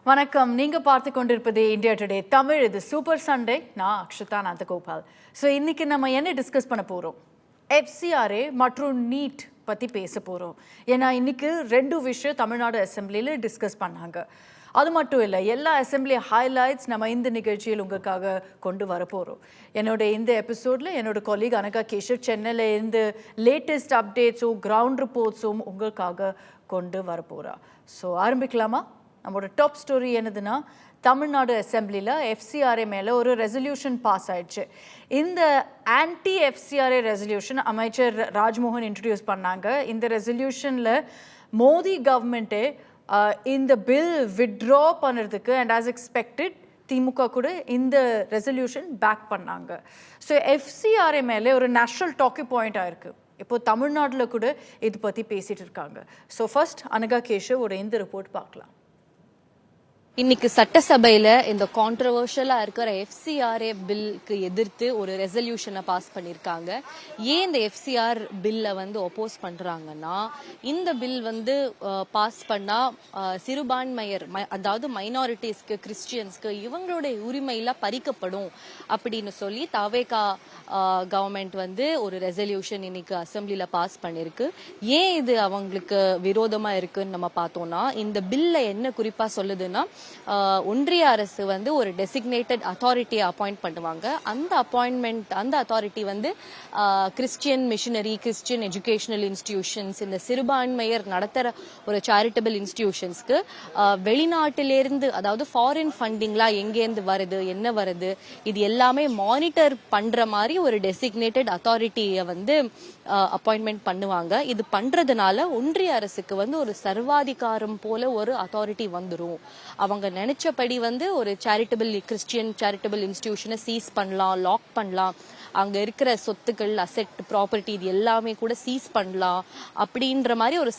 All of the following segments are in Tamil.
வணக்கம். நீங்க பார்த்து கொண்டிருப்பது இந்தியா டுடே தமிழ். இது சூப்பர் சண்டே. நான் அக்ஷதா நந்தகோபால். ஸோ இன்னைக்கு நம்ம என்ன டிஸ்கஸ் பண்ண போகிறோம்? FCRA மற்றும் நீட் பற்றி பேச போகிறோம். ஏன்னா இன்னைக்கு ரெண்டு விஷயம் தமிழ்நாடு அசெம்பிளியில் டிஸ்கஸ் பண்ணாங்க. அது மட்டும் இல்லை, எல்லா அசெம்பிளி ஹைலைட்ஸ் நம்ம இந்த நிகழ்ச்சியில் உங்களுக்காக கொண்டு வர போகிறோம். என்னோட இந்த எபிசோடில் என்னோட கொலீக் அனகா கேஷவ் சென்னையில் இருந்து லேட்டஸ்ட் அப்டேட்ஸும் கிரவுண்ட் ரிப்போர்ட்ஸும் உங்களுக்காக கொண்டு வர போகிறா. ஸோ ஆரம்பிக்கலாமா? நம்மளோட டாப் ஸ்டோரி என்னதுன்னா, தமிழ்நாடு அசெம்பிளியில் FCRA மேலே ஒரு ரெசல்யூஷன் பாஸ் ஆயிடுச்சு. இந்த ஆன்டி FCRA ரெசல்யூஷன் அமைச்சர் ராஜ்மோகன் இன்ட்ரடியூஸ் பண்ணாங்க. இந்த ரெசல்யூஷனில் மோடி கவர்மெண்ட்டே இந்த பில் வித்ட்ரா பண்ணுறதுக்கு அண்ட் ஆஸ் எக்ஸ்பெக்டட் திமுக கூட இந்த ரெசல்யூஷன் பேக் பண்ணாங்க. ஸோ FCRA மேலே ஒரு நேஷனல் டாக்கிங் பாயிண்ட் ஆயிருக்கு. இப்போது தமிழ்நாட்டில் கூட இது பற்றி பேசிகிட்டு இருக்காங்க. ஸோ ஃபர்ஸ்ட் அனகா கேஷவ் ஒரு இந்த ரிப்போர்ட் பார்க்கலாம். இன்னைக்கு சட்டசபையில இந்த கான்ட்ரவர்ஷியலா இருக்கிற FCRA பில்லுக்கு எதிர்த்து ஒரு ரெசல்யூஷனை பாஸ் பண்ணிருக்காங்க. ஏன் இந்த FCR பில்லை ஒப்போஸ் பண்றாங்கன்னா, இந்த பில் பாஸ் பண்ணா சிறுபான்மையர், அதாவது மைனாரிட்டிஸ்க்கு, கிறிஸ்டியன்ஸ்க்கு இவங்களுடைய உரிமையில பறிக்கப்படும் அப்படின்னு சொல்லி தவேகா கவர்மெண்ட் ஒரு ரெசல்யூஷன் இன்னைக்கு அசெம்பிளில பாஸ் பண்ணிருக்கு. ஏன் இது அவங்களுக்கு விரோதமா இருக்குன்னு நம்ம பார்த்தோம்னா, இந்த பில்ல என்ன குறிப்பா சொல்லுதுன்னா, ஒன்றிய அரசு ஒரு டெசிக்னேட்டட் அத்தாரிட்டியை அப்பாயிண்ட் பண்ணுவாங்க. அந்த authority Christian missionary, Christian educational institutions, இந்த சிறுபான்மையர் நடத்துற ஒரு சேரிட்டபிள் இன்ஸ்டிடியூஷன்ஸ்க்கு வெளிநாட்டிலிருந்து, அதாவது ஃபாரின் ஃபண்டிங்லாம் எங்கேருந்து வருது, என்ன வருது, இது எல்லாமே மானிட்டர் பண்ற மாதிரி ஒரு டெசிக்னேட்டட் அத்தாரிட்டியை அப்பாயின்மெண்ட் பண்ணுவாங்க. இது பண்றதுனால ஒன்றிய அரசுக்கு ஒரு சர்வாதிகாரம் போல ஒரு அத்தாரிட்டி வந்துரும். அவங்க நினைச்சபடி ஒரு கிறிஸ்டியன் சேரிட்டபிள் இன்ஸ்டிடியூஷனை சீஸ் பண்ணலாம், லாக் பண்ணலாம், அங்க இருக்கிற சொத்துக்கள், அசெட், ப்ராப்பர்ட்டி இது எல்லாமே கூட சீஸ் பண்ணலாம். அப்படின்ற மாதிரி ஒரு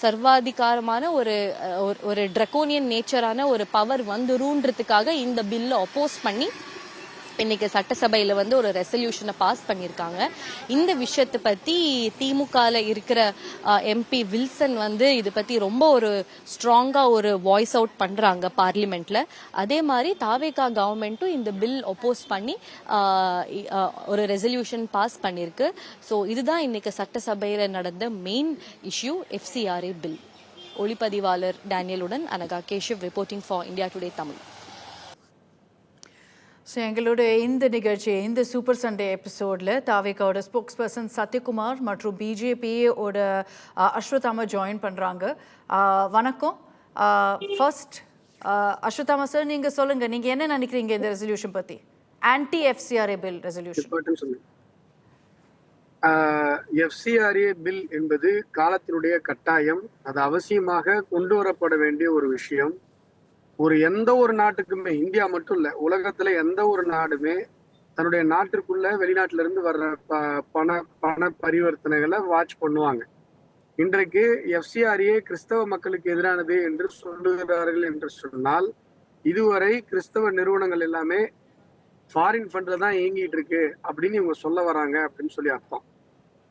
சர்வாதிகாரமான ஒரு ட்ரகோனியன் நேச்சரான ஒரு பவர் வந்துருன்றதுக்காக இந்த பில்லை அப்போஸ் பண்ணி இன்னைக்கு சட்டசபையில ஒரு ரெசல்யூஷனை பாஸ் பண்ணிருக்காங்க. இந்த விஷயத்தை பத்தி திமுகல இருக்கிற MP வில்சன் இது பத்தி ரொம்ப ஒரு ஸ்ட்ராங்கா ஒரு வாய்ஸ் அவுட் பண்றாங்க பார்லிமெண்ட்ல. அதே மாதிரி தாவேகா கவர்மெண்ட்டும் இந்த பில் ஒப்போஸ் பண்ணி ஒரு ரெசல்யூஷன் பாஸ் பண்ணிருக்கு. ஸோ இதுதான் இன்னைக்கு சட்டசபையில நடந்த மெயின் இஷ்யூ, FCRA பில். ஒளிப்பதிவாளர் டேனியலுடன் Anagha Keshav, reporting for India Today Tamil. So எங்களோட இந்த நிகழ்ச்சி, இந்த சூப்பர் சண்டே எபிசோடில் தாவேகாவோட ஸ்போக்ஸ் பர்சன் சத்யகுமார் மற்றும் BJP-ஓட அஸ்வத்தாமா ஜாயின் பண்ணுறாங்க. வணக்கம். ஃபர்ஸ்ட் அஸ்வத்தாமா சார், நீங்கள் சொல்லுங்கள், நீங்கள் என்ன நினைக்கிறீங்க இந்த ரெசல்யூஷன் பற்றி, anti FCRA bill resolution? FCRA bill என்பது காலத்தினுடைய கட்டாயம், அது அவசியமாக கொண்டு வரப்பட வேண்டிய ஒரு விஷயம். எந்த ஒரு நாட்டுக்குமே, இந்தியா மட்டும் இல்ல, உலகத்துல எந்த ஒரு நாடுமே தன்னுடைய நாட்டிற்குள்ள வெளிநாட்டுல இருந்து வர்ற பண பரிவர்த்தனைகளை வாட்ச் பண்ணுவாங்க. இன்றைக்கு FCRA கிறிஸ்தவ மக்களுக்கு எதிரானது என்று சொல்லுகிறார்கள் என்று சொன்னால், இதுவரை கிறிஸ்தவ நிறுவனங்கள் எல்லாமே ஃபாரின் ஃபண்ட்ல தான் இயங்கிட்டு இருக்கு அப்படின்னு இவங்க சொல்ல வராங்க அப்படின்னு சொல்லி அர்த்தம்.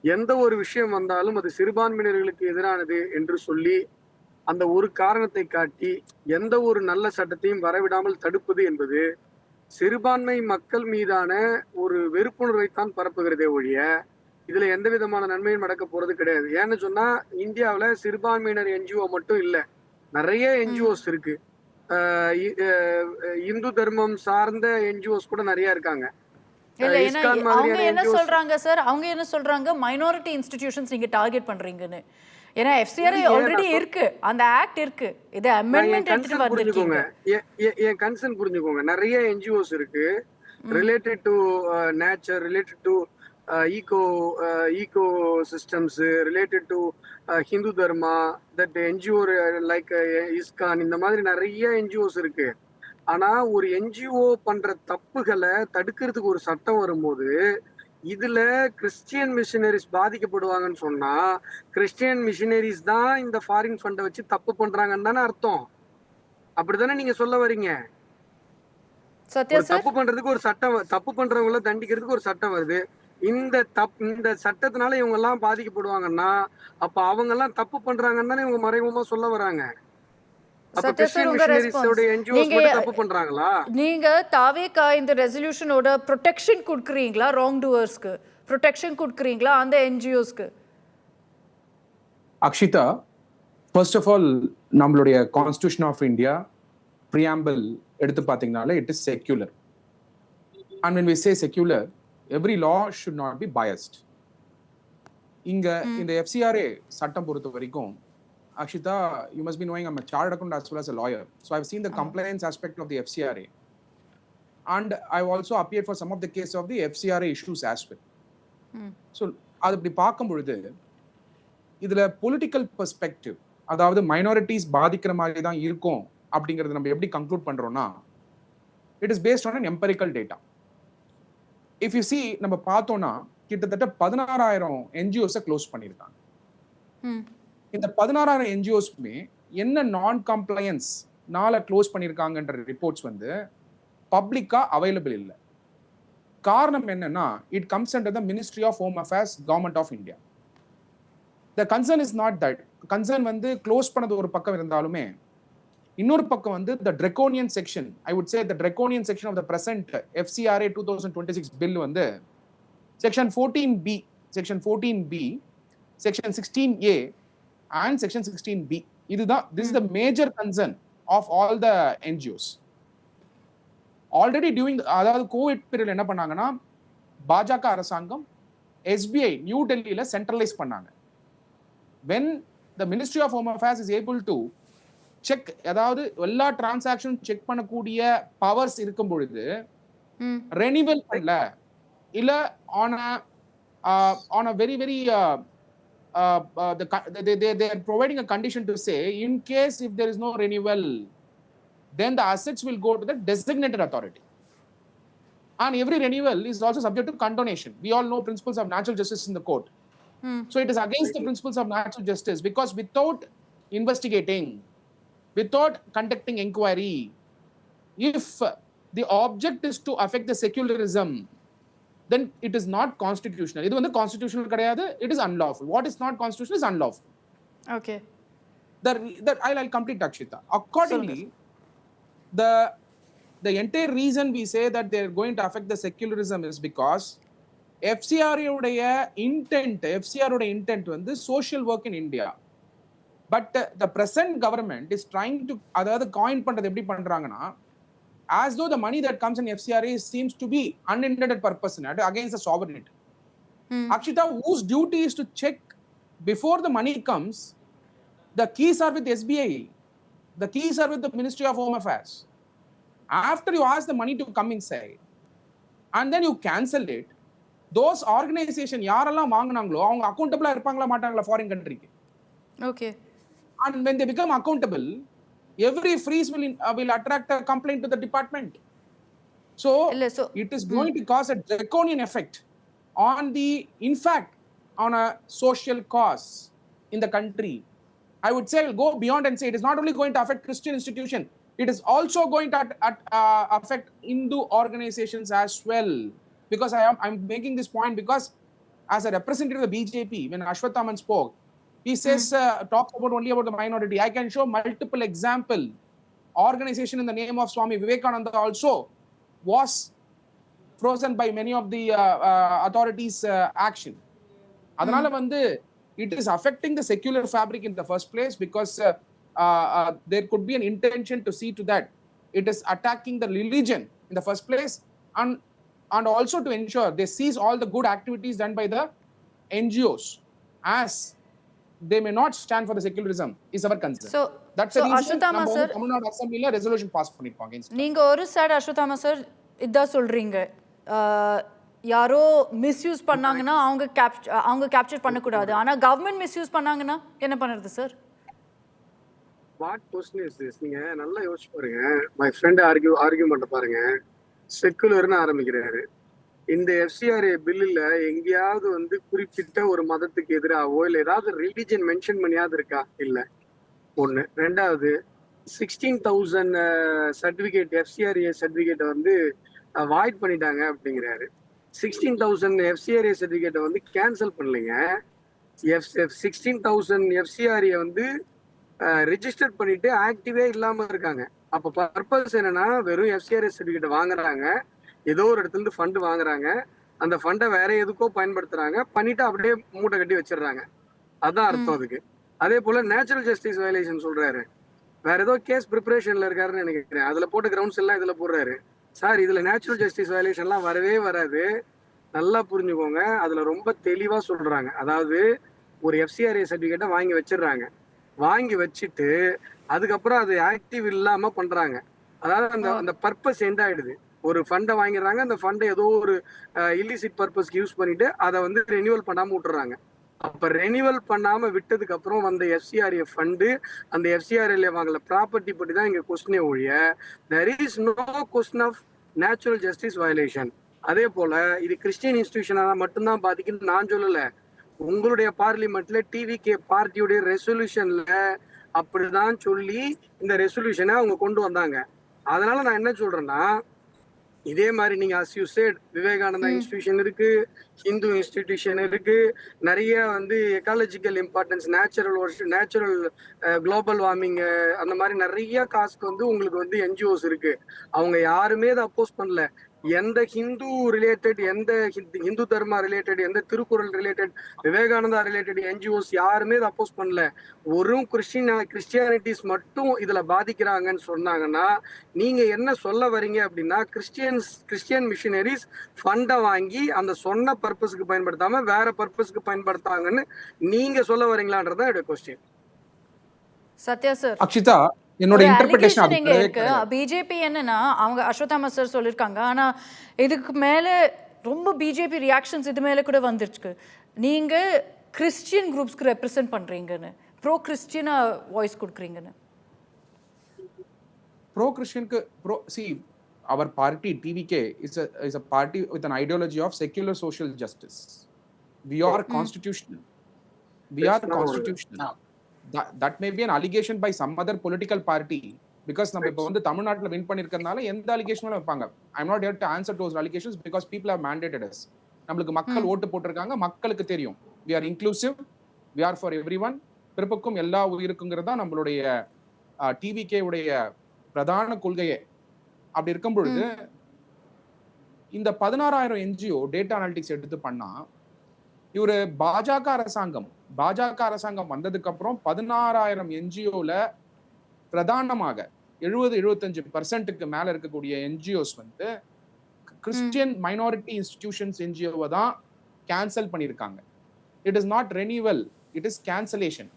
எந்த ஒரு விஷயம் வந்தாலும் அது சிறுபான்மையினர்களுக்கு எதிரானது என்று சொல்லி அந்த ஒரு காரணத்தை காட்டி எந்த ஒரு நல்ல சட்டத்தையும் வரவிடாமல் தடுப்பது என்பது சிறுபான்மை மக்கள் மீதான ஒரு வெறுப்புணர்வைத்தான் பரப்புகிறதே ஒழிய இதுல எந்த விதமான நன்மையும் நடக்க போறது கிடையாது. ஏன்னு சொன்னா, இந்தியாவில சிறுபான்மையினர் NGO மட்டும் இல்ல, நிறைய NGOs இருக்கு. இந்து தர்மம் சார்ந்த NGOs கூட நிறைய இருக்காங்க. அவங்க என்ன சொல்றாங்க சார், அவங்க என்ன சொல்றாங்க, மைனாரிட்டி இன்ஸ்டிடியூஷன்ஸ் நீங்க டார்கெட் பண்றீங்கன்னு. ஏன்னா FCRA ஆல்ரெடி இருக்கு, அந்த ஆக்ட் இருக்கு, இது அமெண்ட்மென்ட் எடுத்துட்டு வந்திருக்கீங்க. என் கன்சர்ன் புரிஞ்சுக்கோங்க. நிறைய NGOs இருக்கு related to nature, related to ecosystems, related to Hindu dharma, that NGO like ISKCON, இந்த மாதிரி நிறைய NGOs இருக்கு. ஆனா ஒரு NGO பண்ற தப்புகளை தடுக்கிறதுக்கு ஒரு சட்டம் வரும்போது இதுல கிறிஸ்டியன் மிஷனரிஸ் பாதிக்கப்படுவாங்கன்னு சொன்னா, கிறிஸ்டியன் மிஷனரிஸ் தான் இந்த ஃபாரின் ஃபண்டை வச்சு தப்பு பண்றாங்கன்னு தானே அர்த்தம். அப்படித்தானே நீங்க சொல்ல வரீங்க? தப்பு பண்றதுக்கு ஒரு சட்டம், தப்பு பண்றவங்கள தண்டிக்கிறதுக்கு ஒரு சட்டம் வருது. இந்த சட்டத்தினால இவங்க எல்லாம் பாதிக்கப்படுவாங்கன்னா அப்ப அவங்க எல்லாம் தப்பு பண்றாங்கன்னு தானே இவங்க மறைமுகமா சொல்ல வராங்க. அப்ப சத்யா சார் கிறிஸ்டியன் உங்க மிஷனரிஸோட ரெஸ்பான்ஸ். என்ஜிஓஸ் நீங்க மட்டும் தப்பு பண்றாங்களா? நீங்க தாவேகா இந்த ரெசல்யூஷனோட ப்ரொடெக்ஷன் கொடுக்குறீங்களா ராங் டூவர்ஸ்க்கு? ப்ரொடெக்ஷன் கொடுக்குறீங்களா அந்த என்ஜிஓஸ்க்கு? அக்ஷிதா, ஃபர்ஸ்ட் ஆஃப் ஆல் நம்மளுடைய கான்ஸ்டியூஷன் ஆஃப் இந்தியா ப்ரியாம்பிள் எடுத்து பார்த்தீங்கனாலே it is secular. And when we say secular, every law should not be biased. இங்க இந்த FCRA சட்டம் பொறுத்த வரைக்கும் Akshita, you must be knowing I'm a chartered accountant as well as a lawyer. So I've seen the compliance aspect of the FCRA. And I've also appeared for some of the case of the FCRA issues as well. So அது இப்படி பார்க்கும் பொழுது இதுல பொலிட்டிக்கல் பெர்ஸ்பெக்டிவ், அதாவது மைனாரிட்டிஸ் பாதிக்கிற மாதிரி தான் இருக்கும் அப்படிங்கறது நம்ம எப்படி கன்க்ளூட் பண்றோம்னா, it is based on an empirical data. If you see, நம்ம பார்த்தோம்னா கிட்டத்தட்ட 16,000 NGOs க்ளோஸ் பண்ணிருக்காங்க. இந்த 16,000 NGOஸ்மே என்ன நான் கம்ப்ளையன்ஸ் நால க்ளோஸ் பண்ணிருக்காங்கன்ற ரிப்போர்ட்ஸ் வந்து பப்ளிக்கா அவைலபிள் இல்லை. காரணம் என்னன்னா, it comes under the ministry of home affairs, government of India. The concern is not that. Concern வந்து க்ளோஸ் பண்ணது ஒரு பக்கம் இருந்தாலுமே இன்னொரு பக்கம் வந்து the draconian section, I would say the draconian section of the present FCRA 2026 bill வந்து section 14B, section 14B, section 16A and section 16B. இதுதான், this is the major concern of all the NGOs. Already during அதாவது கோவிட் பீரியட் என்ன பண்ணாங்கன்னா, பாஜக அரசாங்கம் SBI நியூ டெல்லியில சென்ட்ரலைஸ் பண்ணாங்க. when the Ministry of Home Affairs is able to check, அதாவது எல்லா டிரான்சாக்ஷன் செக் பண்ணக்கூடிய பவர்ஸ் இருக்கும் பொழுது ரெனிவல் பண்ணல, இல்ல on a very very they are providing a condition to say in case if there is no renewal, then the assets will go to the designated authority, and every renewal is also subject to condonation. We all know principles of natural justice in the court. So it is against the principles of natural justice, because without investigating, without conducting inquiry, if the object is to affect the secularism, then it is not constitutional. இது வந்து constitutional கிடையாது, it is unlawful. What is not constitutional is unlawful. Okay. I'll complete, Akshita. Accordingly, the entire reason we say that they are going to affect the secularism is because FCRA உடைய intent வந்து social work in India. But the present government is trying to, அதாவது காயின் பண்றது எப்படி பண்றாங்கன்னா, as though the money that comes in FCRA seems to be unintended purpose against the sovereignty. Akshita, whose duty is to check before the money comes? The keys are with SBI. The keys are with the Ministry of Home Affairs. After you ask the money to come inside and then you cancel it, those organization யாரெல்லாம் வாங்குனாங்களோ அவங்க அக்கௌண்டபிளா இருப்பாங்களா மாட்டாங்களா ஃபாரின் கண்ட்ரிக்கு? Okay. And when they become accountable, every freeze will attract a complaint to the department. So it is going to cause a draconian effect on the, in fact, on a social cause in the country. I would say I'll go beyond and say it is not only going to affect Christian institution, it is also going to affect Hindu organizations as well. Because I'm making this point because as a representative of the BJP, when Ashwathaman spoke, he says, talks about only about the minority. I can show multiple example. Organization in the name of Swami Vivekananda also was frozen by many of the authorities' action. அதனால வந்து it is affecting the secular fabric in the first place, because there could be an intention to see to that it is attacking the religion in the first place, and also to ensure they seize all the good activities done by the NGOs, as they may not stand for the secularism is our concern. So that's the reason Ashwatthama sir, Tamil Nadu Assembly resolution pass பண்ணிருப்பாங்க. நீங்க ஒரு சைடு அஸ்வத்தாமா சார் இதான் சொல்றீங்க, யாரோ மிஸ்யூஸ் பண்ணாங்கன்னா அவங்க கேப்சர் பண்ணக்கூடாது, ஆனா கவர்மெண்ட் மிஸ்யூஸ் பண்ணாங்கன்னா என்ன பண்றது sir? What question is this? நீங்க நல்லா யோசிச்சு பாருங்க. மை ஃப்ரெண்ட் ஆர்கியூ பண்ண பாருங்க. செக்குலர்னு ஆரம்பிக்கிறாரு. இந்த FCRA பில்லுல எங்கேயாவது வந்து குறிப்பிட்ட ஒரு மதத்துக்கு எதிராகவோ இல்லை ஏதாவது ரிலிஜன் மென்ஷன் பண்ணியாவது இருக்கா? இல்ல. ஒண்ணு. ரெண்டாவது, 16,000 சர்டிபிகேட் FCRA சர்டிபிகேட்டை வந்து வாய்ட் பண்ணிட்டாங்க அப்படிங்கிறாரு. 16,000 FCRA சர்டிபிகேட்டை வந்து கேன்சல் பண்ணலைங்க. 16,000 FCRA வந்து ரிஜிஸ்டர் பண்ணிட்டு ஆக்டிவே இல்லாம இருக்காங்க. அப்ப பர்பஸ் என்னன்னா, வெறும் FCRA சர்டிபிகேட் வாங்குறாங்க, ஏதோ ஒரு இடத்துல இருந்து ஃபண்ட் வாங்குறாங்க, அந்த ஃபண்டை வேற எதுக்கோ பயன்படுத்துறாங்க, பண்ணிட்டு அப்படியே மூட்டை கட்டி வச்சிடுறாங்க. அதான் அர்த்தம் அதுக்கு. அதே போல நேச்சுரல் ஜஸ்டிஸ் வயலேஷன் சொல்றாரு, வேற ஏதோ கேஸ் ப்ரிப்பரேஷன்ல இருக்காருன்னு நினைக்கிறேன். அதுல போட்ட கிரவுண்ட்ஸ் எல்லாம் இதுல போடுறாரு. சார், இதுல நேச்சுரல் ஜஸ்டிஸ் வயலேஷன்லாம் வரவே வராது. நல்லா புரிஞ்சுக்கோங்க. அதுல ரொம்ப தெளிவா சொல்றாங்க. அதாவது ஒரு FCRA சர்டிபிகேட்டை வாங்கி வச்சிடுறாங்க, வாங்கி வச்சுட்டு அதுக்கப்புறம் அது ஆக்டிவ் இல்லாம பண்றாங்க. அதாவது அந்த பர்பஸ் எண்ட் ஆயிடுது. ஒரு ஃபண்டை வாங்கிடுறாங்க, அந்த ஃபண்டை ஏதோ ஒரு இல்லிசிட் பர்பஸ்க்கு யூஸ் பண்ணிட்டு அதை வந்து ரெனியூவல் பண்ணாம விட்டுறாங்க. அப்ப ரெனியூவல் பண்ணாம விட்டதுக்கு அப்புறம் வந்த FCRA ஃபண்டு அந்த FCRA வாங்கல ப்ராப்பர்ட்டி பற்றி தான் இங்க கொஸ்டினே ஒழிய there is no question of natural justice violation. அதே போல இது கிறிஸ்டியன் இன்ஸ்டிடியூஷனா மட்டும்தான் பாதிக்குன்னு நான் சொல்லல. உங்களுடைய பார்லிமெண்ட்ல TVK பார்ட்டியுடைய ரெசல்யூஷன்ல அப்படிதான் சொல்லி இந்த ரெசல்யூஷனை அவங்க கொண்டு வந்தாங்க. அதனால நான் என்ன சொல்றேன்னா, இதே மாதிரி நீங்க as you said Vivekananda institution இருக்கு, ஹிந்து இன்ஸ்டிடியூஷன் இருக்கு, நிறைய வந்து ecological importance, natural global warming, அந்த மாதிரி நிறைய காசுக்கு வந்து உங்களுக்கு வந்து NGOs இருக்கு. அவங்க யாருமே அதை அப்போஸ் பண்ணல. எந்த ஹிந்து ரிலேட்டட், எந்த ஹிந்து தர்மா ரிலேட்டட், எந்த Thirukkural related, Vivekananda related NGOs யாருமே இதை அப்போஸ் பண்ணல. ஒரு கிறிஸ்டியானிட்டிஸ் மட்டும் இதுல பாதிக்கிறாங்கன்னு சொன்னாங்கன்னா நீங்க என்ன சொல்ல வரீங்க அப்படின்னா, கிறிஸ்டியன் மிஷினரிஸ் ஃபண்டை வாங்கி அந்த சொன்ன பர்பஸ்க்கு பயன்படுத்தாம வேற பர்பஸ்க்கு பயன்படுத்தாங்கன்னு நீங்க சொல்ல வரீங்களான்றதான் என்னோட கொஸ்டின். சத்யா சார், அக்ஷிதா, என்னோட இன்டர்பிரேஷன் எங்க இருக்கு? பிஜேபி என்னன்னா, அவங்க அஸ்வத்தாமா சார் சொல்லியிருக்காங்க, ஆனா இதுக்கு மேல ரொம்ப பிஜேபி ரியாக்ஷன்ஸ் இது மேல கூட வந்துருச்சு. நீங்க கிறிஸ்டியன் குரூப்ஸ்க்கு ரெப்ரசென்ட் பண்றீங்கன்னு, ப்ரோ கிறிஸ்டியனா வாய்ஸ் கொடுக்குறீங்கன்னு. ப்ரோ கிறிஸ்டியனுக்கு our party TVK is a party with an ideology of secular social justice. We are constitutional. We are constitutional. That may be an allegation by some other political party, because நம்ம இப்போ வந்து தமிழ்நாட்டுல வின் பண்ணிருக்கிறதுனால எந்த அலிகேஷனும் வைப்பாங்க. I'm not here to answer those allegations because people have mandated us. நம்மளுக்கு மக்கள் ஓட்டு போட்டிருக்காங்க, மக்களுக்கு தெரியும். We are inclusive, we are for everyone. பிறப்புக்கும் எல்லா உயிருக்குங்கிறது தான் நம்மளுடைய TVK உடைய பிரதான கொள்கையே. அப்படி இருக்கும் பொழுது இந்த 16,000 NGO டேட்டா அனாலிட்டிக்ஸ் எடுத்து பண்ணா, இவரு பாஜக அரசாங்கம் வந்ததுக்கு அப்புறம் 16,000 NGOல பிரதானமாக 70-75% மேல இருக்கக்கூடிய NGOs வந்து கிறிஸ்டியன் மைனாரிட்டி இன்ஸ்டிடியூஷன்ஸ் NGO தான் கேன்சல் பண்ணிருக்காங்க. It is not renewal, it is cancellation.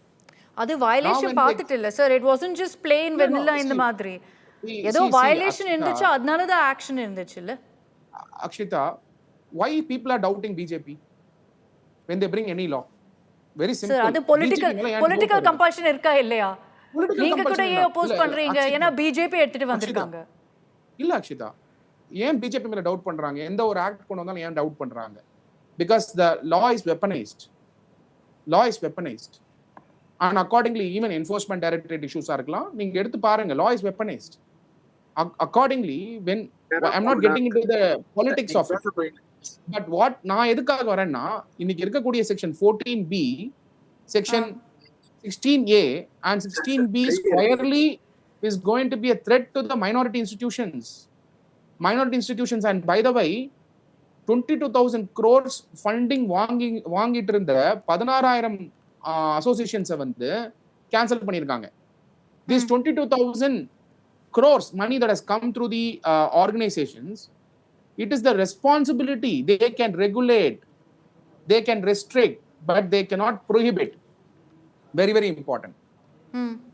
அது வயலேஷன் பார்த்துட்டு இல்ல sir, it wasn't just plain vanilla இந்த மாதிரி ஏதோ வயலேஷன் இருந்துச்சு, அதனால தான் ஆக்ஷன் இருந்துச்சு இல்ல. Akshita, why people are doubting BJP when they bring any law? Very simple. அது பொலிட்டிக்கல் கம்பல்ஷன் இருக்கா இல்லையா? நீங்க கூட ஏன் அப்போஸ் பண்றீங்க? ஏன்னா பிஜேபி எடுத்துட்டு வந்திருக்காங்க. இல்ல அக்ஷிதா, ஏன் பிஜேபி மேல டவுட் பண்றாங்க? எந்த ஒரு ஆக்ட் கொண்டு வந்தாலும் ஏன் டவுட் பண்றாங்க? Because the law is weaponized. And accordingly, even enforcement directorate issues are இருக்கலாம், நீங்க எடுத்து பாருங்க, law is weaponized. Accordingly, when I'm not getting into the politics of it, but what நான் எதுக்காக வரேன்னா, இன்னைக்கு இருக்கக்கூடிய section 14B, section 16A and 16B squarely is going to be a threat to the minority institutions. And by the way, 22,000 crores funding வாங்கிட்டு இருந்த 16,000 அசோசியேஷன்ஸை வந்து கேன்சல் பண்ணியிருக்காங்க. This 22,000 crores money that has come through the organizations, it is the responsibility. They can regulate, they can restrict, but they cannot prohibit. Very, very important.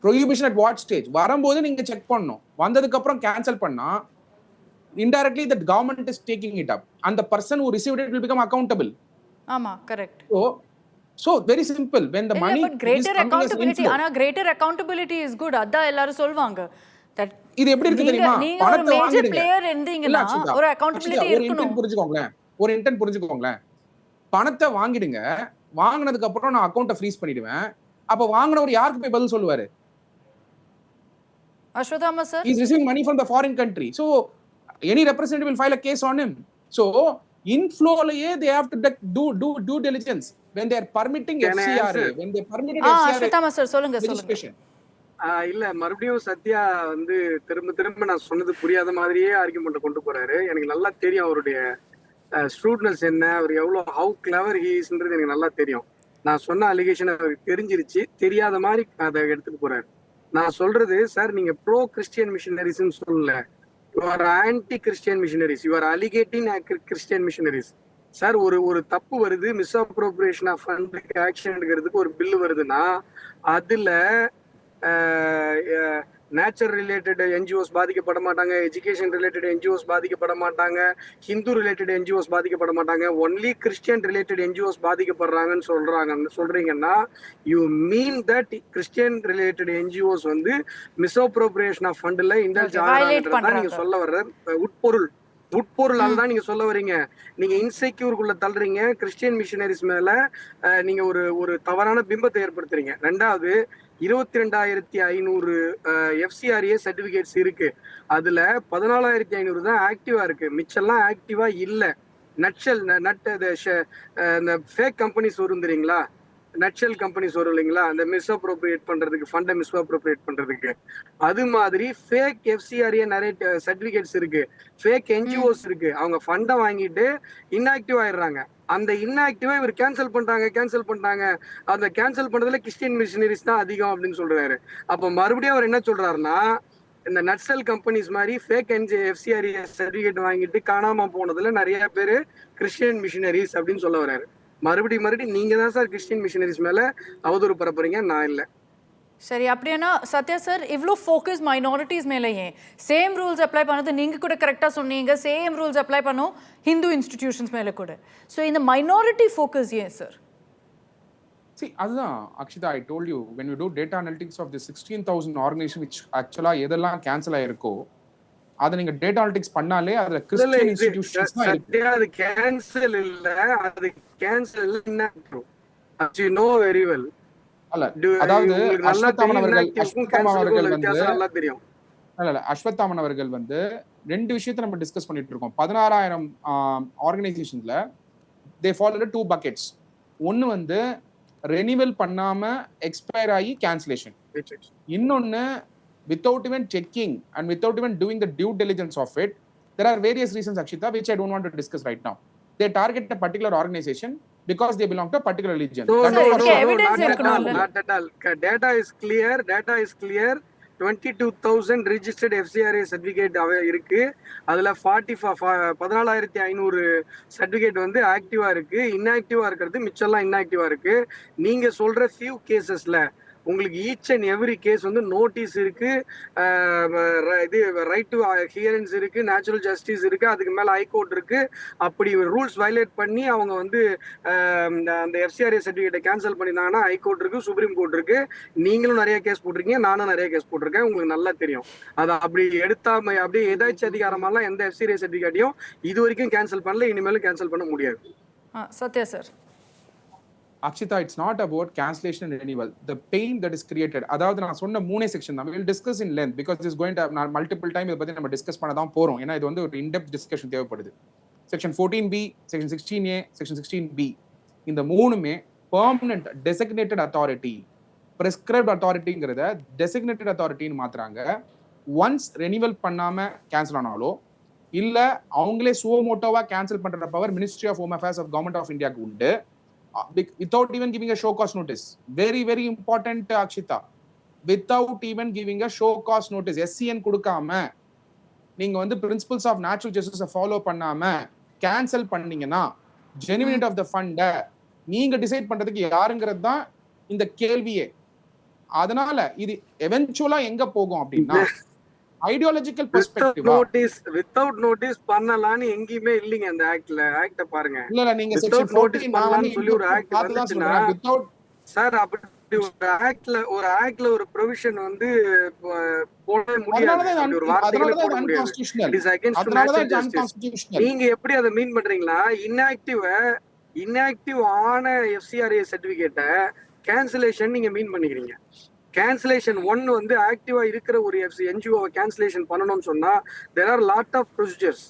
Prohibition at what stage? வரும்போது நீங்க செக் பண்ணணும். வந்ததுக்கு அப்புறம் கேன்சல் பண்ணா indirectly the government is taking it up and the person who received it will become accountable. ஆமா, correct. So very simple, when the money but greater accountability, ana greater accountability is good, adda ellarum solvaanga. That இது எப்படி இருக்கு தெரியுமா? பணத்தை வாங்குறீங்க, major player இருந்தீங்கன்னா ஒரு accountability இருக்கணும். ஒரு இன்டென்ட் புரிஞ்சுக்கோங்களேன். பணத்தை வாங்கிடுங்க, வாங்குனதுக்கு அப்புறம் நான் அக்கவுண்ட்டை ஃப்ரீஸ் பண்ணிடுவேன். அப்ப வாங்குனவர் யாருக்கு போய் பதில் சொல்லுவாரு? அஸ்வதாமா sir, he is receiving money from the foreign country, so any representative will file a case on him. So inflowலயே they have to do diligence when they are permitting FCRA, when they permitted FCRA. Ashwathama sir சொல்லுங்க. இல்ல மறுபடியும் சத்யா வந்து திரும்ப திரும்ப நான் சொன்னது புரியாத மாதிரியே ஆர்குமெண்ட் கொண்டு போறாரு. எனக்கு நல்லா தெரியும் அவருடைய ஸ்ட்ரூட்னஸ் என்ன, அவர் எவ்வளவு ஹவு கிளவர் ஹீஸ்ன்றது எனக்கு நல்லா தெரியும். நான் சொன்ன அலிகேஷன் அவருக்கு தெரிஞ்சிருச்சு, தெரியாத மாதிரி அதை எடுத்துட்டு போறாரு. நான் சொல்றது சார், நீங்க ப்ரோ கிறிஸ்டியன் மிஷினரிஸ்ன்னு சொல்லல, you are anti Christian missionaries, you are அலிகேட்டிங் கிறிஸ்டியன் மிஷினரிஸ். சார் ஒரு தப்பு வருது, மிஸ் அப்ரோப்ரியேஷன் ஆஃப் ஃபண்டுக்கு ஆக்ஷன் எடுக்கிறதுக்கு ஒரு பில்லு வருதுன்னா அதுல நேச்சர் ரிலேட்டட் என்ஜிஓஸ் பாதிக்கப்பட மாட்டாங்க, எஜுகேஷன் ரிலேட்டட் என்ஜிஓஸ் பாதிக்கப்பட மாட்டாங்க, ஹிந்து ரிலேட்டட் என்ஜிஓஸ் பாதிக்கப்பட மாட்டாங்க, ஒன்லி கிறிஸ்டியன் ரிலேட்டட் என்ஜிஓஸ் பாதிக்கப்படுறாங்கன்னு சொல்றீங்கன்னா you mean that Christian related NGOs வந்து மிஸ்அப்ரோப்ரியேஷன் ஆஃப் ஃபண்ட்ல இண்டல்ஜ் ஆகுறாங்கன்றத நீங்க சொல்ல வர்ற உட்பொருள் அதுதான் நீங்க சொல்ல வரீங்க. நீங்க இன்செக்யூருக்குள்ள தள்ளுறீங்க, கிறிஸ்டியன் மிஷினரிஸ் மேல நீங்க ஒரு தவறான பிம்பத்தை ஏற்படுத்துறீங்க. ரெண்டாவது 22,500 FCRA சர்டிபிகேட்ஸ் இருக்கு, அதுல 14,500 தான் ஆக்டிவா இருக்கு, மிச்செல்லாம் ஆக்டிவா இல்ல. இந்த ஃபேக் கம்பெனிஸ் வரும் தெரியுங்களா, நட்ஷல் கம்பெனிஸ் வரும் இல்லைங்களா, அந்த மிஸ்அப்ரோப்ரியேட் பண்றதுக்கு, ஃபண்டை மிஸ்அப்ரோப்ரியேட் பண்றதுக்கு, அது மாதிரி ஃபேக் FCRA நிறைய சர்டிபிகேட்ஸ் இருக்கு, ஃபேக் என்ஜிஓஸ் இருக்கு. அவங்க ஃபண்டை வாங்கிட்டு இன்ஆக்டிவ் ஆயிடுறாங்க. அந்த இன்ஆக்டிவா இவர் கேன்சல் பண்ணிட்டாங்க. அந்த கேன்சல் பண்றதுல கிறிஸ்டியன் மிஷினரிஸ் தான் அதிகம் அப்படின்னு சொல்றாரு. அப்ப மறுபடியும் அவர் என்ன சொல்றாருன்னா, இந்த நட்சல் கம்பெனிஸ் மாதிரி ஃபேக் FCRA சர்டிபிகேட் வாங்கிட்டு காணாம போனதுல நிறைய பேரு கிறிஸ்டியன் மிஷினரிஸ் அப்படின்னு சொல்ல வர்றாரு. மறுபடியும் நீங்க தான் சார் கிறிஸ்டியன் மிஷினரிஸ் மேல அவதூறு பரப்புறீங்க, நான் இல்ல. சரி, அப்படின்னா சத்யா சார், இவ்வளோ ஃபோக்கஸ் மைனாரிட்டிஸ் மேலே ஏன்? சேம் ரூல்ஸ் அப்ளை பண்ணது நீங்கள் கூட கரெக்டாக சொன்னீங்க, சேம் ரூல்ஸ் அப்ளை பண்ணோம் ஹிந்து இன்ஸ்டிடியூஷன்ஸ் மேலே கூட. ஸோ இந்த மைனாரிட்டி ஃபோக்கஸ் ஏன் சார்? See, அதுதான் Akshita, I told you, when you do data analytics of the 16,000 organization which actually எதெல்லாம் கேன்சல் ஆயிருக்கோ அதை நீங்க டேட்டா அனலிட்டிக்ஸ் பண்ணாலே அதுல கிறிஸ்டியன் இன்ஸ்டிடியூஷன்ஸ் தான் இருக்கு. அது கேன்சல் இல்ல, அது கேன்சல் என்ன you know very well. அல்ல, அதாவது அஸ்வத்தாமன் அவர்கள் வந்து ரெண்டு விஷயத்தை நம்ம டிஸ்கஸ் பண்ணிட்டு இருக்கோம். 16,000 ஆர்கனைசேஷன்ல தே ஃபாலோ 2 buckets. ஒன்னு வந்து ரெனிவல் பண்ணாம எக்ஸ்பயர் ஆகி கேன்சலேஷன், இன்னொன்னு without even checking and without even doing the due diligence of it. There are various reasons, Akshita, which I don't want to discuss right now. They target a particular organization because they belong to a particular religion. No, not at all. Data is clear. 22,000 registered FCRA certificate இருக்கு. அதுல 14,500 சர்டிபிகேட் வந்து ஆக்டிவா இருக்கு, இன்ஆக்டிவா இருக்கிறது மிச்சம்லாம் இன்ஆக்டிவா இருக்கு. நீங்க சொல்ற few கேசஸ்ல உங்களுக்கு ஈச் அண்ட் எவ்ரி கேஸ் வந்து நோட்டீஸ் இருக்கு, இது ரைட் டு ஹியரன்ஸ் இருக்கு, நேச்சுரல் ஜஸ்டிஸ் இருக்கு, அதுக்கு மேல ஹைகோர்ட் இருக்கு. அப்படி ரூல்ஸ் வயலேட் பண்ணி அவங்க வந்து அந்த FCRA சர்டிபிகேட்டை கேன்சல் பண்ணிருந்தாங்கன்னா ஹைகோர்ட் இருக்கு, சுப்ரீம் கோர்ட் இருக்கு. நீங்களும் நிறைய கேஸ் போட்டிருக்கீங்க, நானும் நிறைய கேஸ் போட்டிருக்கேன், உங்களுக்கு நல்லா தெரியும். அதை அப்படி எடுத்தாம அப்படியே எதாச்சும் அதிகாரமாலாம் எந்த FCRA சர்டிபிகேட்டையும் இது வரைக்கும் கேன்சல் பண்ணல, இனிமேலும் கேன்சல் பண்ண முடியாது. Sathya sir, Akshita, it's not about cancellation and renewal. The pain that is created, அதாவது நான் சொன்ன 3 செக்ஷன் தான். we'll discuss in length because this is going to have multiple time. இத பத்தி நம்ம டிஸ்கஸ் பண்ண தான் போறோம், ஏன்னா இது வந்து ஒரு in-depth discussion தேவைப்படுது. Section 14B, section 16A, section 16B, இந்த மூணுமே பெர்மனன்ட் டெசிக்னேட்டட் அத்தாரிட்டி, பிரெஸ்கிரைப்ட் அத்தாரிட்டிங்கிறத டெசிக்னேட்டட் அத்தாரிட்டின்னு மாத்துறாங்க. ஒன்ஸ் ரெனிவல் பண்ணாம கேன்சல் ஆனாலோ இல்ல அவங்களே சுவமோட்டோவா கேன்சல் பண்ற power ministry of home affairs of government of இந்தியாவுக்கு உண்டு, without even giving a show cause notice. Very important, Akshita. Without even giving a show cause notice, SCN கொடுக்காம நீங்க வந்து பிரின்சிபல்ஸ் ஆஃப் நேச்சுரல் ஜஸ்டிஸை ஃபாலோ பண்ணாம கேன்சல் பண்ணீங்கன்னா ஜெனுவினிட்டி ஆஃப் த ஃபண்டை நீங்க டிசைட் பண்றதுக்கு யாருங்கிறது தான் இந்த கேள்வியே. அதனால இது எவென்ச்சுவலா எங்க போகும் அப்படின்னா ஐடியாலஜிக்கல் பெர்ஸ்பெக்டிவா வித்தவுட் நோட்டீஸ் பண்ணலாம்னு எங்கேயுமே இல்லைங்க அந்த ஆக்ட பாருங்க. இல்ல நீங்க செக்ஷன் 14 பண்ணலாம்னு சொல்லி ஒரு ஆக்ட் வந்துச்சுன்னா வித்தவுட் சார், அப்படி ஒரு ஆக்ட்ல ஒரு ப்ரொவிஷன் வந்து போட முடியாது, ஒரு வார்த்தையில போட முடியாது. It is against natural justice. நீங்க எப்படி அதை மீன் பண்றீங்களா? இன்ஆக்டிவ் ஆன FCRA சர்டிபிகேட்டை கேன்சலேஷன் நீங்க மீன் பண்ணிக்கிறீங்க. கேன்சலேஷன் 1 வந்து ஆக்டிவா இருக்கிற ஒரு NGO-வை கேன்சலேஷன் பண்ணணும்னு சொன்னா there are lot of procedures.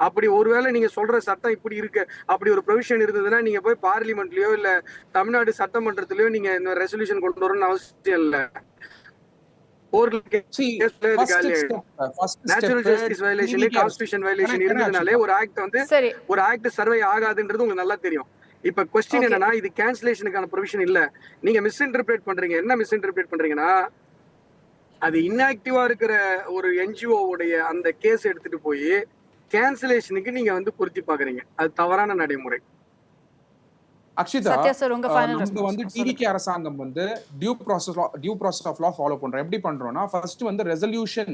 அப்படி ஒருவேளை நீங்க சொல்ற சட்டம் இப்படி இருக்கு, அப்படி ஒரு ப்ரொவிஷன் இருந்ததுன்னா நீங்க போய் பார்லிமெண்ட்லயோ இல்ல தமிழ்நாடு சட்டமன்றத்திலயோ நீங்க இந்த ரெசல்யூஷன் கொண்டு வரணும்னு அவசியம் இல்லை. ஒரு See, natural justice violation, constitution violation இருந்ததுனாலே ஒரு ஆக்ட் வந்து சரி ஒரு ஆக்ட் சர்வே ஆகாதுன்றது உங்களுக்கு நல்லா தெரியும். இப்ப கொஸ்டின் Okay. என்னன்னா, இது கேன்சலேஷனுக்கான ப்ரொவிஷன் இல்ல. நீங்க மிஸ்இன்டர்பிரேட் பண்றீங்க. என்ன மிஸ்இன்டர்பிரேட் பண்றீங்கன்னா, அது இன்ஆக்டிவா இருக்கிற ஒரு என்ஜிஓ உடைய அந்த கேஸ் எடுத்துட்டு போய் கேன்சலேஷனுக்கு நீங்க வந்து பொருத்தி பாக்குறீங்க. அது தவறான நடைமுறை. அக்ஷிதா, சத்யா சார் உங்க ஃபைனல் நம்ம வந்து டிவிகே அரசாங்கம் வந்து due process of law follow பண்றோம். எப்படி பண்றோம்னா, ஃபர்ஸ்ட் வந்து ரெசல்யூஷன்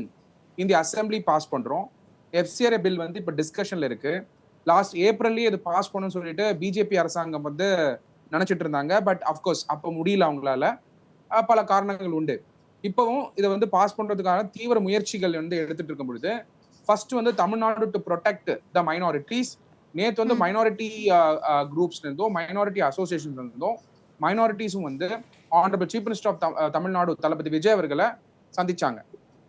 இந்த அசெம்பிளி பாஸ் பண்றோம். எஃப்சிஆர்ஏ பில் வந்து இப்ப டிஸ்கஷன்ல இருக்கு. லாஸ்ட் ஏப்ரல்லயே இது பாஸ் பண்ணணும்னு சொல்லிட்டு பிஜேபி அரசாங்கம் வந்து நினைச்சிட்டு இருந்தாங்க. பட் அஃப்கோர்ஸ் அப்ப முடியல அவங்களால. பல காரணங்கள் உண்டு. இப்பவும் இதை வந்து பாஸ் பண்றதுக்கான தீவிர முயற்சிகள் வந்து எடுத்துட்டு இருக்கும் பொழுது ஃபர்ஸ்ட் வந்து Tamil Nadu to protect the minorities. நேற்று வந்து மைனாரிட்டி குரூப்ஸ் இருந்தோம், மைனாரிட்டி அசோசியேஷன் இருந்தோம். மைனாரிட்டிஸும் வந்து honourable chief minister of Tamil Nadu Thalapathy Vijay அவர்களை சந்திச்சாங்க.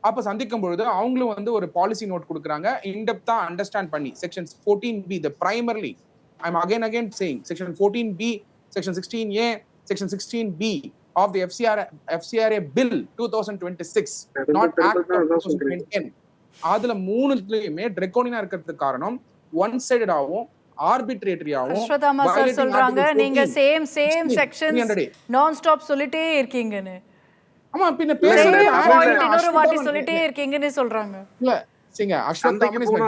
அப்ப சந்திக்கும் பொழுது அவங்களும் வந்து ஒரு பாலிசி நோட் கொடுக்குறாங்க, இன்டெப்தா அண்டர்ஸ்டாண்ட் பண்ணி. Section 14B, the primarily I'm again saying section 14B, section 16A, section 16B of the FCRA bill 2026, not act of 2010. அதுல மூணுலயுமே ட்ரெக்கோனினா இருக்கிறதுக்கு காரணம் ஒன் சைடடாவும் ஆர்பிட்ரேட்டரியாவும் அஸ்வதாமா சார் சொல்றாங்க நீங்க சேம் செக்ஷன்ஸ் நான் ஸ்டாப் சொல்லிட்டே இருக்கீங்கன்னு. ஆமா, பின்ன இன்னொரு வாட்டி சொல்லிட்டே இருக்கீங்கன்னு சொல்றாங்க. இல்ல சரிங்க, Ashwathaman is my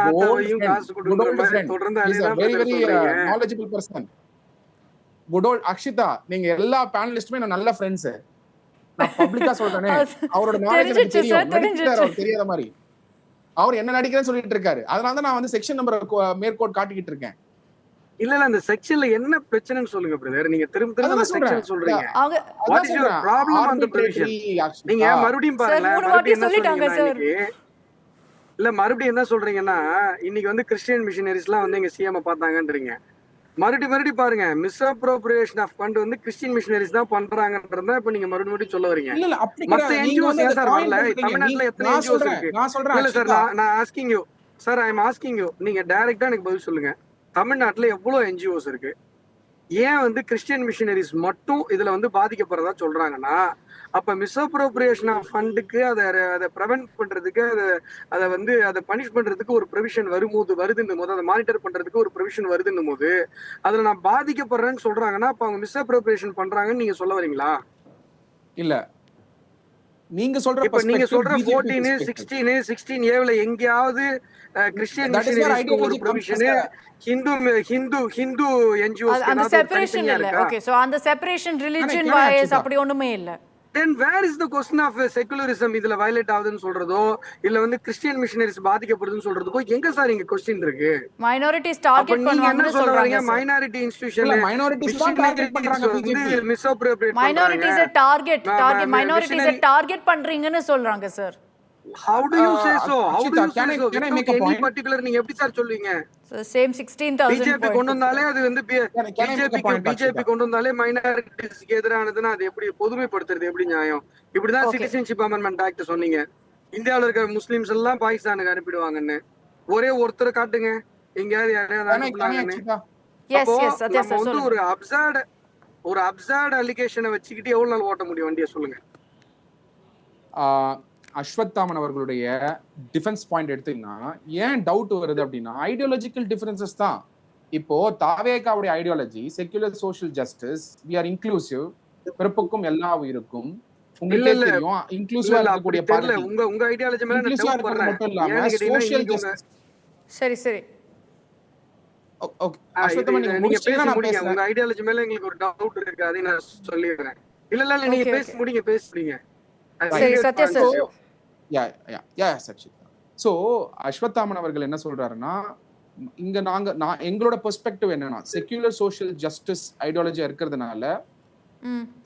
very very knowledgeable person. Good old Akshita, நீங்க எல்லா பேனலிஸ்டுமே நான் நல்ல ஃப்ரெண்ட்ஸ். நான் பப்ளிக்கா சொல்றேனே, அவரோட நாலேஜ் எனக்கு தெரியும். அவர் தெரியாத மாதிரி அவர் என்ன நடிக்கிறேன்னு சொல்லிட்டு இருக்காரு. அதனால தான் நான் வந்து செக்ஷன் நம்பர் மேற்கோட் காட்டிக்கிட்டு இருக்கேன். இல்ல அந்த செக்ஷன்ல என்ன பிரச்சனைன்னு சொல்லுங்க பிரதர். நீங்க திரும்ப அந்த செக்ஷன் சொல்றீங்க. What is your problem on the provision? நீங்க மறுபடியும் பாருங்க, மறுபடியும் சொல்லிட்டாங்க சார். இல்ல மறுபடியும் என்ன சொல்றீங்கன்னா, இன்னைக்கு வந்து கிறிஸ்டியன் மிஷனரிஸ்லாம் வந்து எங்க சிஎம் பார்த்தாங்கன்றீங்க. மறுபடியும் பாருங்க, மிஸ்அப்ரோப்ரியேஷன் ஆஃப் ஃபண்ட் வந்து கிறிஸ்டியன் மிஷனரிஸ் தான் பண்றாங்கன்றத இப்ப நீங்க மறுபடியும் சொல்ல வரீங்க. இல்ல அப்படி மத்த என்ஜிஓஸ் ஏன் சார் வரல? தமிழ்நாட்டுல எத்தனை என்ஜிஓஸ் இருக்கு? இல்ல சார், நான் asking you sir, I am asking you, நீங்க டைரக்டா எனக்கு பதில் சொல்லுங்க. தமிழ்நாட்டுல எவ்வளவு என்ஜிஓஸ் இருக்கு? ஏன் வந்து கிறிஸ்டியன் மிஷனரிஸ் மட்டும் இதுல வந்து பாதிக்கப்படுறதா சொல்றாங்கன்னா, அப்ப மிஸ்அப்ரோப்ரியேஷன் ஆஃப் ஃபண்டுக்கு அதை ப்ரிவென்ட் பண்றதுக்கு, அதை பனிஷ் பண்றதுக்கு ஒரு ப்ரொவிஷன் வருதுன்னும் போது, அதை மானிட்டர் பண்றதுக்கு ஒரு ப்ரொவிஷன் வருதுன்னும் போது, அதுல நான் பாதிக்கப்படுறேன்னு சொல்றாங்கன்னா அப்ப அவங்க மிஸ்அப்ரோப்ரியேஷன் பண்றாங்கன்னு நீங்க சொல்ல வரீங்களா? இல்ல, நீங்க சொல்ற இப்ப நீங்க சொல்ற 14 16A எங்கயாவது கிறிஸ்டியன் மிஷனரிஸ்க்கு ஒரு ப்ரொவிஷன், ஹிந்து என்ஜிஓஸ் அந்த செப்பரேஷன் இல்ல. ஓகே, சோ அந்த செப்பரேஷன் ரிலிஜன் வைஸ் அப்படி ஒண்ணுமே இல்ல. then where is the question of secularism? இதுல வயலேட் ஆகுதுன்னு சொல்றதோ இல்ல வந்து கிறிஸ்டியன் மிஷனரிஸ் பாதிக்கப்படுதுன்னு சொல்றதுக்கோ எங்க சார் இங்க क्वेश्चन இருக்கு? மைனாரிட்டிஸ் டார்கெட் பண்ணுவாங்கன்னு சொல்றாங்க. மைனாரிட்டி இன்ஸ்டிடியூஷன் மைனாரிட்டிஸ் தான் டார்கெட் பண்றாங்க. BJP misappropriate minorities target minorities target பண்றீங்கன்னு சொல்றாங்க sir. How do you say so? How do you say so? Can I make a point? Particular நீங்க எப்படி சார் சொல்வீங்க? So same 16,000 பிஜேபி கொண்டு வந்தாலே அது வந்து பிஜேபி கொண்டு வந்தாலே மைனாரிட்டிஸ்க்கு எதிரானதுன்னா அது எப்படி பொதுமைப்படுத்துறது எப்படி நியாயம்? இப்படிதான் சிட்டிசன்ஷிப் அமெண்ட்மென்ட் ஆக்ட் சொன்னீங்க. இந்தியாவுல இருக்க முஸ்லிம்ஸ் எல்லாம் பாகிஸ்தானுக்கு அனுப்பிடுவாங்கன்னு ஒரே ஒருத்தர் காட்டுங்க எங்கயாவது யாரையாவது அனுப்புனாங்கன்னு. ஒரு அப்சர்ட் அலிகேஷனை வச்சுக்கிட்டு எவ்வளவு நாள் ஓட்ட முடியும் வண்டியை சொல்லுங்க. அஸ்வத்தாமன் அவர்களுடைய டிஃபென்ஸ் பாயிண்ட் எடுத்தீங்கன்னா ஏன் டவுட் வருது அப்படின்னா, ஐடியாலஜிக்கல் டிஃபரன்சஸ் தான். இப்போ தாவேகாவுடைய ideology secular social justice, we are inclusive, பிறப்புக்கும் எல்லா உயிருக்கும். உங்களுக்கு தெரியும் இன்க்ளூசிவா இருக்கக்கூடிய பார்ட்டி. உங்க ஐடியாலஜி மேல இன்க்ளூசிவா இருக்கிறது மட்டும் இல்லாம சோஷியல் ஜஸ்டிஸ். சரி ஓகே அஸ்வத்தாமன், நீங்க பேசுங்க, நான் பேசுறேன். உங்க ஐடியாலஜி மேல உங்களுக்கு ஒரு டவுட் இருக்கு, அதை நான் சொல்லிடுறேன். இல்ல நீங்க பேச முடியுங்க. சரி சத்யா சார். சோ அஸ்வத்தாமன் அவர்கள் என்ன சொல்றாருன்னா, இங்க எங்களோட பெர்ஸ்பெக்டிவ் என்னன்னா, செக்யூலர் சோஷியல் ஜஸ்டிஸ் ஐடியாலஜியா இருக்கிறதுனால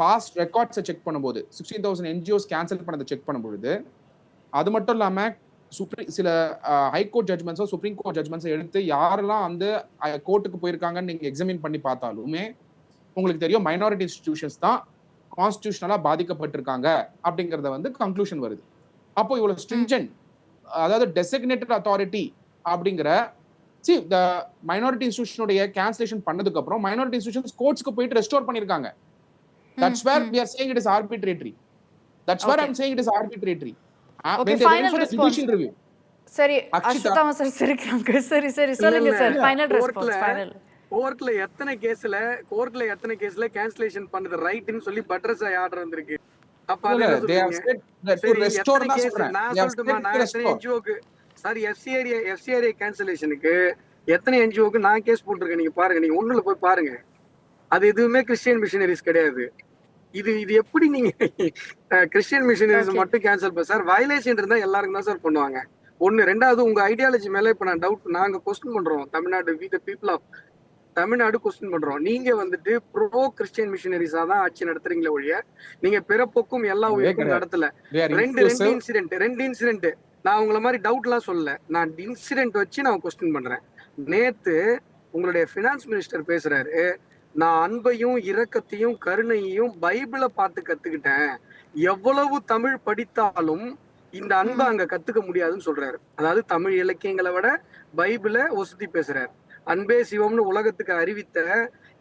பாஸ்ட் ரெக்கார்ட்ஸை செக் பண்ணும்போது 16,000 என்ஜிஓஸ் கேன்சல் பண்ணதை செக் பண்ணும்பொழுது, அது மட்டும் இல்லாம சில ஹைகோர்ட் ஜட்மெண்ட்ஸோ சுப்ரீம் கோர்ட் ஜட்மெண்ட்ஸோ எடுத்து யாரெல்லாம் வந்து கோர்ட்டுக்கு போயிருக்காங்கன்னு நீங்க எக்ஸாமின் பண்ணி பார்த்தாலுமே உங்களுக்கு தெரியும் மைனாரிட்டி இன்ஸ்டிடியூஷன்ஸ் தான் கான்ஸ்டிடியூஷனலா பாதிக்கப்பட்டிருக்காங்க அப்படிங்கறத வந்து கன்க்ளூஷன் வருது. அப்போ இவ்வளவு ஸ்ட்ரிஞ்சன்ட், அதாவது டெசிக்னேட்டட் அத்தாரிட்டி அப்படிங்கிற மைனாரிட்டி இன்ஸ்டிடியூஷனுடைய கேன்சலேஷன் பண்ணதுக்கு அப்புறம் மைனாரிட்டி இன்ஸ்டிடியூஷன்ஸ் கோர்ட்ஸ்க்கு போயிட்டு ரெஸ்டோர் பண்ணிருக்காங்க. That's where we are saying it is arbitrary. That's what I'm saying, it is arbitrary. Okay, When they final went for the response. judicial review. சரி அக்ஷிதா. அஸ்வத்தாம சார் சிரிக்கிறாங்க. சரி சொல்லுங்க சார், ஃபைனல் ரெஸ்பான்ஸ். ஃபைனல் கோர்ட்ல எத்தனை கேஸ்ல கேன்சலேஷன் பண்ணது ரைட்னு சொல்லி பட்ரஸா ஆர்டர் வந்திருக்கு. அப்ப அது என்ன They have சொல்றீங்க? said that to சரி, restore எத்தனை தான் கேஸ் சொல்றேன். நான் They have சொல்லட்டுமா? said நான் to எத்தனை restore. என்ஜிஓக்கு சாரி எஃப்சிஆர்ஏ கேன்சலேஷனுக்கு எத்தனை என்ஜிஓக்கு நான் கேஸ் போட்டிருக்கேன். நீங்க பாருங்க, நீங்க ஒண்ணுல போய் பாருங்க. அது எதுவுமே கிறிஸ்டியன் மிஷனரிஸ் கிடையாது. இது எப்படி நீங்க கிறிஸ்டியன் மிஷனரிஸ் மட்டும் கேன்சல் பண்ண சார்? வயலேஷன் இருந்தா எல்லாருக்கும் தான் சார் பண்ணுவாங்க. ஒண்ணு. ரெண்டாவது, உங்க ஐடியாலஜி மேல இப்ப நான் டவுட், நாங்க கொஸ்டின் பண்றோம். Tamil Nadu, we the people of Tamil Nadu question பண்றோம். நீங்க வந்துட்டு ப்ரோ கிறிஸ்டியன் மிஷனரிஸா தான் ஆட்சி நடத்துறீங்களே ஒழிய நீங்க பிறப்புக்கும் எல்லா உயிருக்கும் நடத்தல. They are ரெண்டு இன்சிடென்ட். நான் உங்களை மாதிரி டவுட் எல்லாம் சொல்லல. நான் இன்சிடென்ட் வச்சு நான் கொஸ்டின் பண்றேன். நேத்து உங்களுடைய பினான்ஸ் மினிஸ்டர் பேசுறாரு, நான் அன்பையும் இரக்கத்தையும் கருணையையும் பைபிளை பார்த்து கத்துக்கிட்டேன், எவ்வளவு தமிழ் படித்தாலும் இந்த அன்பை அங்க கத்துக்க முடியாதுன்னு சொல்றாரு. அதாவது தமிழ் இலக்கியங்களை விட பைபிளை ஒசுத்தி பேசுறாரு. அன்பே சிவம்னு உலகத்துக்கு அறிவித்த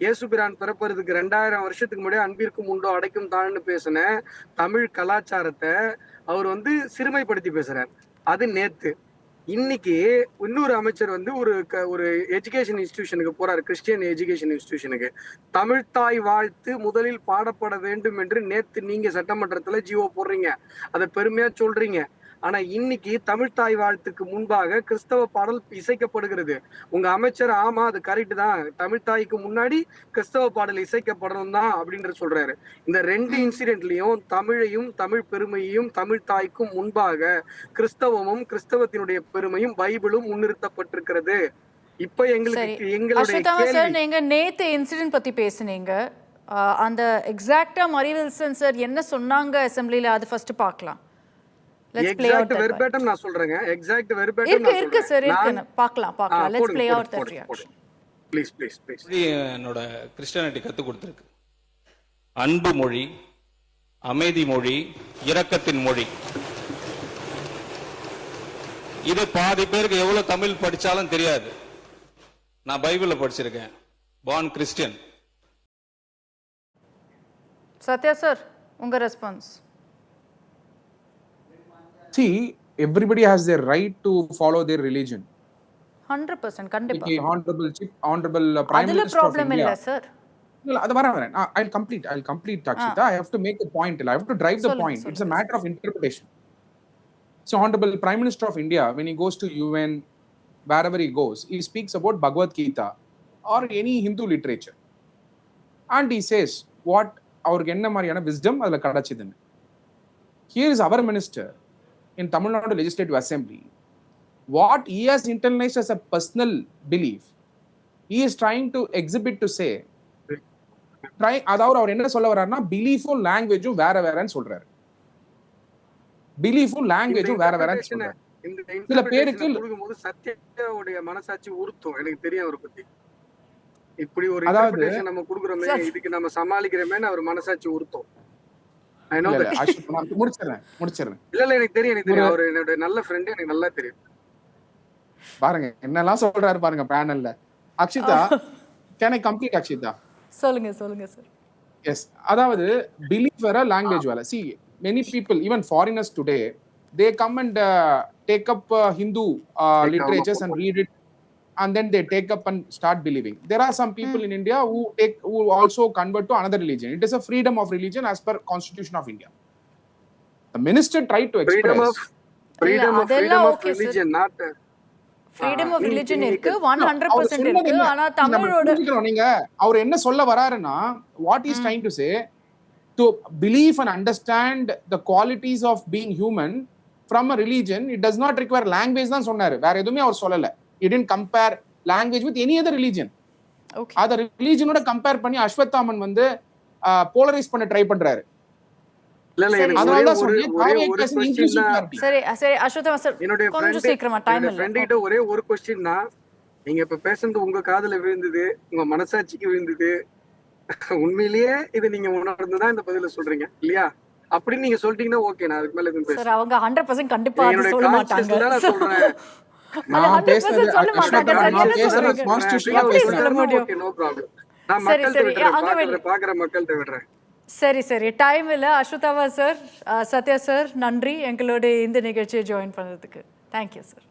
இயேசுபிரான் பிறப்பறதுக்கு 2000 வருஷத்துக்கு முன்னாடி அன்பிற்கும் உண்டோ அடைக்கும் தான்னு பேசின தமிழ் கலாச்சாரத்தை அவர் சிறுமைப்படுத்தி பேசுறார். அது நேத்து. இன்னைக்கு இன்னொரு அமைச்சர் ஒரு எஜுகேஷன் இன்ஸ்டிடியூஷனுக்கு போறாரு, கிறிஸ்டியன் எஜுகேஷன் இன்ஸ்டிடியூஷனுக்கு. தமிழ் தாய் வாழ்த்து முதலில் பாடப்பட வேண்டும் என்று நேத்து நீங்க சட்டமன்றத்துல ஜிஓ போடுறீங்க, அதை பெருமையா சொல்றீங்க. ஆனா இன்னைக்கு தமிழ் தாய் வாழ்த்துக்கு முன்பாக கிறிஸ்தவ பாடல் இசைக்கப்படுகிறது. உங்க அமைச்சர் ஆமா அது கரெக்ட் தான், தமிழ் தாய்க்கு முன்னாடி கிறிஸ்தவ பாடல் இசைக்கப்படணும் தான் அப்படின்ற சொல்றாரு. இந்த ரெண்டு இன்சிடென்ட்லயும் தமிழையும் தமிழ் பெருமையையும் தமிழ் தாய்க்கும் முன்பாக கிறிஸ்தவமும் கிறிஸ்தவத்தினுடைய பெருமையும் பைபிளும் முன்னிறுத்தப்பட்டிருக்கிறது. இப்ப எங்களுடைய சார், நீங்க நேத்து இன்சிடென்ட் பத்தி பேசுனீங்க. அந்த எக்ஸாக்ட்டா மரி வில்சன் சார் என்ன சொன்னாங்க அசெம்பிளில, அது ஃபர்ஸ்ட் பார்க்கலாம். எக்ஸாக்ட் வெர்பேட்டம் நான் சொல்றேங்க. எக்ஸாக்ட் வெர்பேட்டம் நான் இருக்கு சார், இருக்கு. பார்க்கலாம். Let's play out that reaction. Please. என்னோட கிறிஸ்டியானிட்டி கத்து கொடுத்திருக்கு. அன்பு மொழி, அமைதி மொழி, இரக்கத்தின் மொழி. இது பாதி பேருக்கு எவ்வளவு தமிழ் படிச்சாலும் தெரியாது. நான் பைபிள்ல படிச்சிருக்கேன். Born Christian. சத்யா சார், உங்க response. See, everybody has their right to follow their religion. 100% கண்டிப்பா. Honorable Prime அதுல Minister of ப்ராப்ளம் India. இல்ல சார். இல்ல, அது வரேன். I'll complete Akshita. I have to make a point. I have to drive the point. It's a matter of interpretation. So Honorable Prime Minister of India, when he goes to UN, wherever he goes, he speaks about Bhagavad Gita or any Hindu literature. And he says, what அவருக்கு என்ன மாதிரியான wisdom அதுல கிடைச்சதுன்னு. Here is our minister in Tamil Nadu Legislative Assembly. What he has internalized as a personal belief, he is trying to exhibit to say, அதாவது அவர் என்ன சொல்ல வர்றாருன்னா, பிலீஃபும் லாங்குவேஜும் வேறன்னு சொல்றாரு. பிலீஃபும் லாங்குவேஜும் வேறன்னு சொல்றாரு. சில பேருக்கு சத்யாவுடைய மனசாட்சி உறுத்தும். எனக்கு தெரியும் அவரை பத்தி. இப்படி ஒரு இன்டர்பிரேஷன் நம்ம குடுக்குறோமே, இதுக்கு நம்ம சமாளிக்கிறோமே, அவர் மனசாட்சி உறுத்தும். முடிச்சிடுறேன். இல்ல எனக்கு தெரியும். அவர் என்னோட நல்ல ஃப்ரெண்ட், எனக்கு நல்லா தெரியும். பாருங்க என்னெல்லாம் சொல்றாரு பாருங்க பேனல்ல. Akshita, can I complete Akshita? சொல்லுங்க சார். Yes, அதாவது belief வேற language வேற. See, many people, even foreigners today, they come and take up Hindu literatures and read it, and then they take up and start believing. There are some people in India who also convert to another religion. It is a freedom of religion as per Constitution of India. The minister tried to express freedom of religion, not freedom of religion இருக்கு, 100% இருக்கு. ஆனா தமிழோட நீங்க அவர் என்ன சொல்ல வராருன்னா, what he is trying to say, to believe and understand the qualities of being human from a religion, it does not require language தான் சொன்னாரு. வேற எதுவுமே அவர் சொல்லல. He didn't compare language with any other religion. Okay. அத ரிலிஜனோட கம்பேர் பண்ணி அஸ்வத்தாமன் போலரைஸ் பண்ண ட்ரை பண்றாரு. சரி அஸ்வத்தாமன் சார், கொஞ்சம் சீக்கிரமா, டைம் இல்ல. ஃப்ரெண்ட் கிட்ட ஒரே ஒரு क्वेश्चन தான். நீங்க இப்ப பேசுறது உங்க காதுல விழுந்தது, உங்க மனசாட்சிக்கு விழுந்தது. உண்மையிலேயே இது நீங்க உணர்ந்துதான் இந்த பதில சொல்றீங்க இல்லையா? அப்படி நீங்க சொல்லிட்டீங்கன்னா ஓகே, நான் அதுக்கு மேல எதுவும் பேச. சார், அவங்க 100% கண்டிப்பா அது சொல்ல மாட்டாங்க. நான் சொல்றேன். நான் பேசுறது சொல்ல மாட்டாங்க. கான்ஸ்டிடியூஷனலா பேசுறேன். Okay, no problem. நான் மக்கள்கிட்ட விடுறேன், பாக்குற மக்கள்கிட்ட விடுறேன். சரி சரி, டைம் இல்லை. அஸ்வத்தாவா சார், சத்யா சார், நன்றி எங்களோட இந்த நிகழ்ச்சியை ஜாயின் பண்ணதுக்கு. Thank you sir.